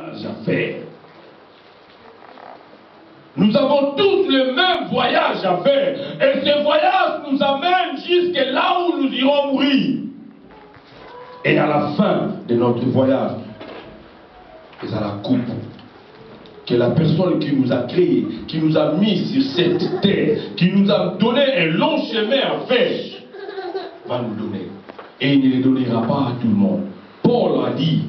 voyage à faire. Nous avons tous le même voyage à faire. Et ce voyage nous amène jusqu'à là où nous irons mourir. Et à la fin de notre voyage, c'est à la coupe que la personne qui nous a créés, qui nous a mis sur cette terre, qui nous a donné un long chemin à faire, va nous donner. Et il ne les donnera pas à tout le monde. Paul a dit,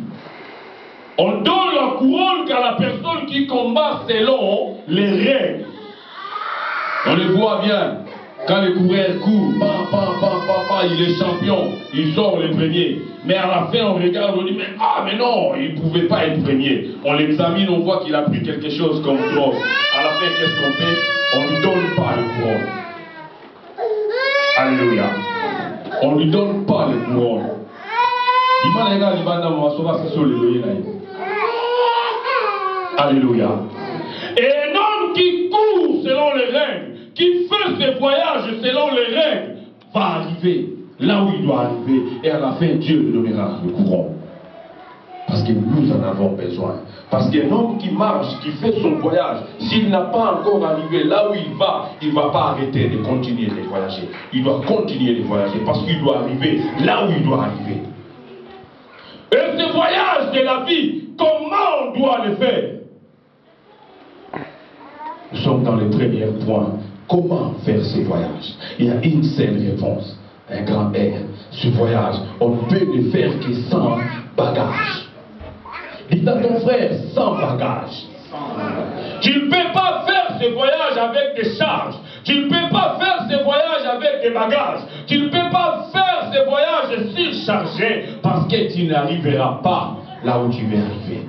on donne la couronne qu'à la personne qui combat selon les règles. On le voit bien. Quand le coureur court, il est champion, il sort le premier. Mais à la fin, on regarde, on dit, mais non, il ne pouvait pas être premier. On l'examine, on voit qu'il a pris quelque chose comme drogue. À la fin, qu'est-ce qu'on fait? On ne lui donne pas le couronne. Alléluia. On ne lui donne pas le couronne. Alléluia. Et un homme qui court selon les règles, qui fait ses voyages selon les règles, va arriver là où il doit arriver. Et à la fin, Dieu lui donnera le couronne. Parce que nous en avons besoin. Parce qu'un homme qui marche, qui fait son voyage, s'il n'a pas encore arrivé là où il ne va pas arrêter de continuer de voyager. Il doit continuer de voyager parce qu'il doit arriver là où il doit arriver. Et ce voyage de la vie, comment on doit le faire? Nous sommes dans le premier point. Comment faire ce voyage? Il y a une seule réponse. Un grand R. Ce voyage, on ne peut le faire que sans bagage. Dis à ton frère, sans bagage. Tu ne peux pas faire ce voyage avec des charges. Tu ne peux pas faire ce voyage avec des bagages. Tu ne peux pas faire ce voyage surchargé parce que tu n'arriveras pas là où tu veux arriver.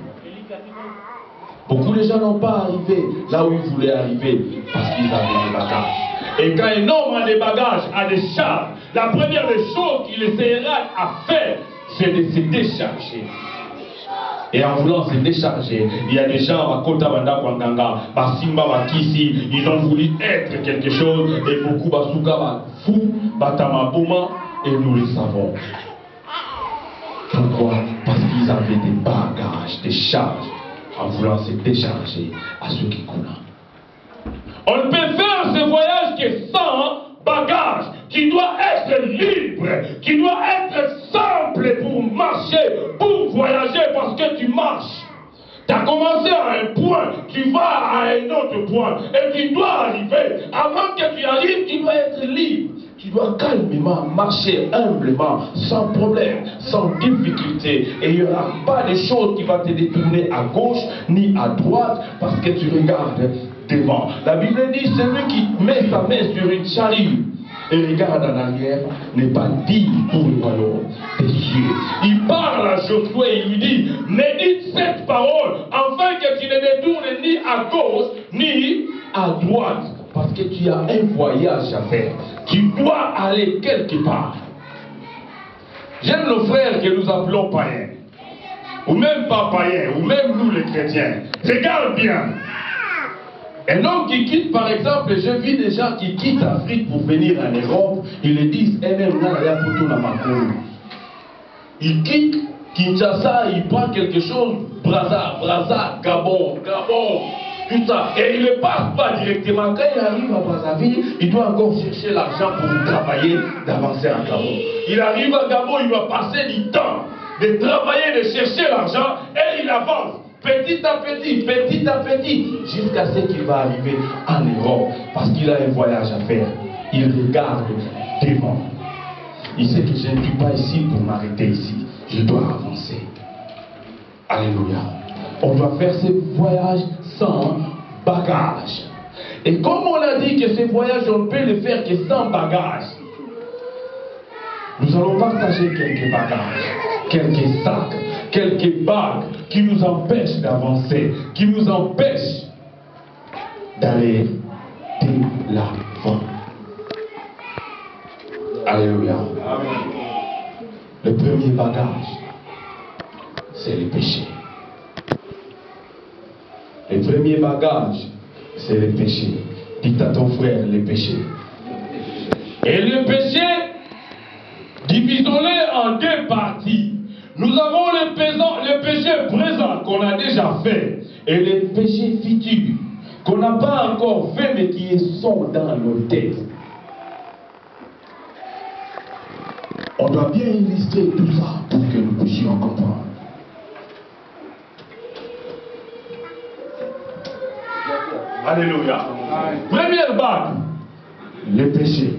Beaucoup de gens n'ont pas arrivé là où ils voulaient arriver parce qu'ils avaient des bagages. Et quand un homme a des bagages, a des charges, la première des choses qu'il essaiera à faire, c'est de se décharger. Et en voulant se décharger, il y a des gens à Kota Banda Kwanganga, Basimba Bakisi, ils ont voulu être quelque chose, et beaucoup Basuka Fou, Batama Bouma, et nous le savons. Pourquoi? Parce qu'ils avaient des bagages, des charges, en voulant se décharger à ceux qui coulent. On ne peut faire ce voyage que sans bagage, qui doit être libre, qui doit être simple pour marcher, pour voyager, parce que tu marches. Tu as commencé à un point, tu vas à un autre point, et tu dois arriver. Avant que tu arrives, tu dois être libre. Tu dois calmement marcher humblement, sans problème, sans difficulté. Et il n'y aura pas de choses qui vont te détourner à gauche ni à droite, parce que tu regardes devant. La Bible dit, celui qui met sa main sur une charrue et regarde en arrière n'est pas digne pour le royaume des cieux. Il parle à Josué et il lui dit, médite cette parole afin que tu ne détournes ni à gauche ni à droite. Parce que tu as un voyage à faire. Tu dois aller quelque part. J'aime nos frères que nous appelons païens. Ou même pas païens, ou même nous les chrétiens. Regarde bien. Un homme qui quitte, par exemple, je vis des gens qui quittent l'Afrique pour venir en Europe, ils le disent, il quitte Kinshasa, il prend quelque chose, Brazza, Gabon, tout ça. Et il ne passe pas directement. Quand il arrive à Brazzaville, il doit encore chercher l'argent pour travailler, d'avancer à Gabon. Il arrive à Gabon, il doit passer du temps de travailler, de chercher l'argent, et il avance. Petit à petit, jusqu'à ce qu'il va arriver en Europe, parce qu'il a un voyage à faire. Il regarde devant. Il sait que je ne suis pas ici pour m'arrêter ici. Je dois avancer. Alléluia. On doit faire ce voyage sans bagage. Et comme on a dit que ce voyage, on ne peut le faire que sans bagage, nous allons partager quelques bagages, quelques sacs, quelques bagues qui nous empêchent d'avancer, qui nous empêchent d'aller de l'avant. Alléluia. Le premier bagage, c'est le péché. Le premier bagage, c'est le péché. Dites à ton frère le péché. Et le péché, divisons-le en deux parties. Nous avons le péché péchés présents qu'on a déjà fait et les péchés futurs qu'on n'a pas encore fait mais qui sont dans nos têtes. On doit bien illustrer tout ça pour que nous puissions comprendre. Alléluia. Première bague, les péchés.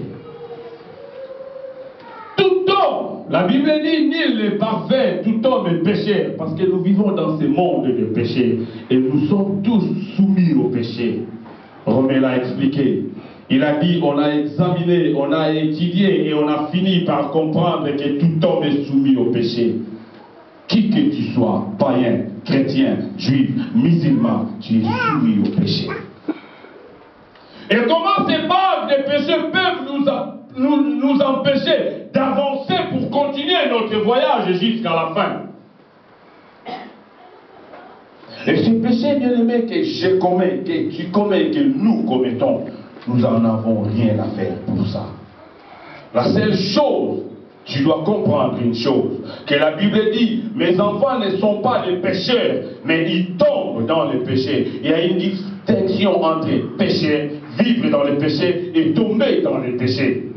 Tout homme, la Bible dit, nul n'est parfait, tout homme est pécheur, parce que nous vivons dans ce monde de péché et nous sommes tous soumis au péché. Romain l'a expliqué. Il a dit, on a examiné, on a étudié et on a fini par comprendre que tout homme est soumis au péché. Qui que tu sois, païen, chrétien, juif, musulman, tu es soumis au péché. Et comment ces bagues de péché peuvent nous empêcher d'avancer pour continuer notre voyage jusqu'à la fin? Et ces péchés, bien aimés, que je commets, que tu commets, que nous commettons, nous n'en avons rien à faire pour ça. La seule chose, tu dois comprendre une chose, que la Bible dit, mes enfants ne sont pas des pécheurs, mais ils tombent dans le péché. Il y a une distinction entre péché, vivre dans le péché, et tomber dans le péché.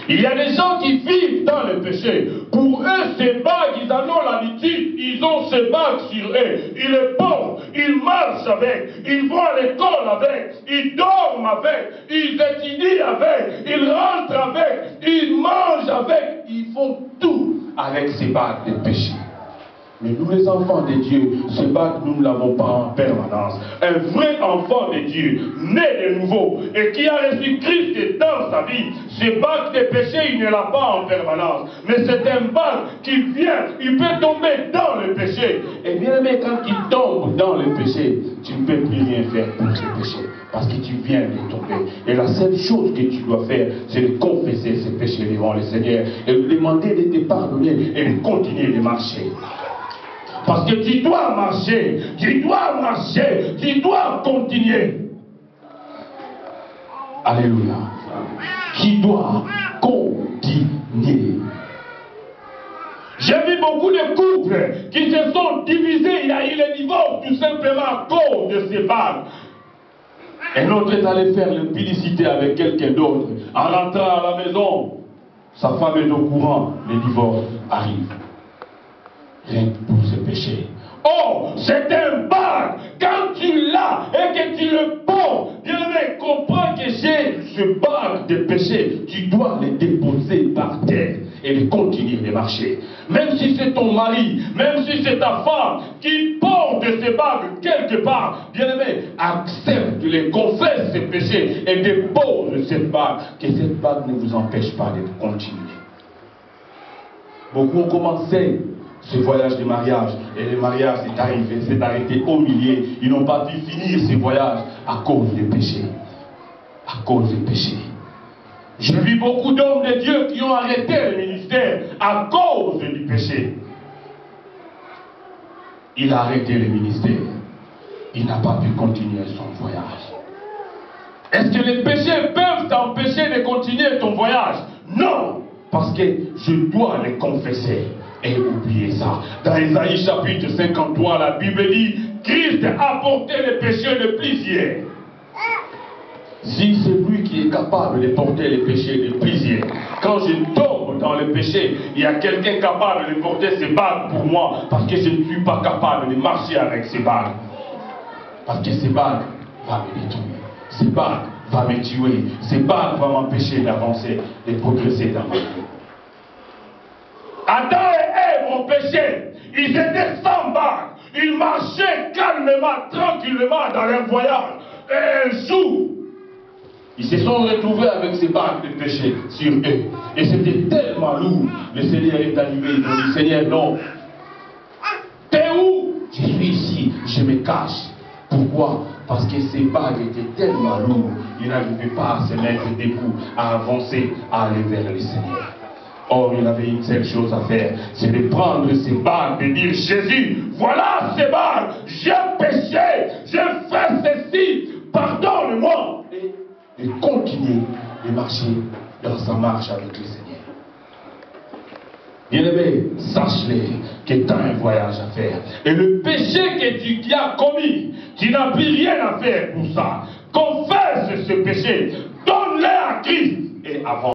Il y a des gens qui vivent dans le péché. Pour eux, ces bagues, ils en ont l'habitude. Ils ont ces bagues sur eux. Ils les portent. Ils marchent avec. Ils vont à l'école avec. Ils dorment avec. Ils étudient avec. Ils rentrent avec. Ils mangent avec. Ils font tout avec ces bagues de péché. Mais nous, les enfants de Dieu, ces bagues, nous ne l'avons pas en permanence. Un vrai enfant de Dieu, né de nouveau, et qui a reçu Christ dans sa vie, ces bagues de péché, il ne l'a pas en permanence. Mais c'est un bague qui vient, il peut tomber dans le péché. Et bien aimé, quand il tombe dans le péché, tu ne peux plus rien faire pour ce péché. Parce que tu viens de tomber. Et la seule chose que tu dois faire, c'est de confesser ces péchés devant le Seigneur, et lui demander de te pardonner, et de continuer de marcher. Parce que tu dois marcher, tu dois continuer. Alléluia. Tu dois continuer. J'ai vu beaucoup de couples qui se sont divisés, il y a eu le divorce tout simplement à cause de ces bagues. Un autre est allé faire l'impudicité avec quelqu'un d'autre. En rentrant à la maison, sa femme est au courant, le divorce arrive. Rien que pour ce péché. Oh, c'est un bague. Quand tu l'as et que tu le portes, bien aimé, comprends que j'ai ce bague de péché. Tu dois le déposer par terre et de continuer de marcher. Même si c'est ton mari, même si c'est ta femme qui porte ces bagues quelque part, bien aimé, accepte, les confesse ces péchés et dépose cette bague. Que cette bague ne vous empêche pas de continuer. Beaucoup ont commencé ce voyage de mariage, et le mariage est arrivé, s'est arrêté au milieu. Ils n'ont pas pu finir ce voyage à cause du péché. À cause du péché. J'ai vu beaucoup d'hommes de Dieu qui ont arrêté le ministère à cause du péché. Il a arrêté le ministère. Il n'a pas pu continuer son voyage. Est-ce que les péchés peuvent t'empêcher de continuer ton voyage? Non, parce que je dois les confesser. Et oubliez ça. Dans Isaïe chapitre 53, la Bible dit, Christ a porté les péchés de plusieurs. Si c'est lui qui est capable de porter les péchés de plusieurs, quand je tombe dans le péché, il y a quelqu'un capable de porter ces bagues pour moi, parce que je ne suis pas capable de marcher avec ces bagues. Parce que ces bagues vont me détruire. Ces bagues vont me tuer. Ces bagues vont m'empêcher d'avancer, de progresser dans ma vie. Adam et Ève ont péché. Ils étaient sans bague. Ils marchaient calmement, tranquillement dans leur voyage. Et un jour, ils se sont retrouvés avec ces bagues de péché sur eux. Et c'était tellement lourd. Le Seigneur est arrivé. Ils ont dit, Seigneur, non. T'es où? Je suis ici. Je me cache. Pourquoi? Parce que ces bagues étaient tellement lourdes. Ils n'arrivaient pas à se mettre debout, à avancer, à aller vers le Seigneur. Or, il avait une seule chose à faire, c'est de prendre ces bagues, de dire, Jésus, voilà ces bagues, j'ai péché, j'ai fait ceci, pardonne-moi. Et continuer de marcher dans sa marche avec le Seigneur. Bien-aimé, sache-le que tu as un voyage à faire. Et le péché que tu as commis, tu n'as plus rien à faire pour ça. Confesse ce péché, donne-le à Christ et avance.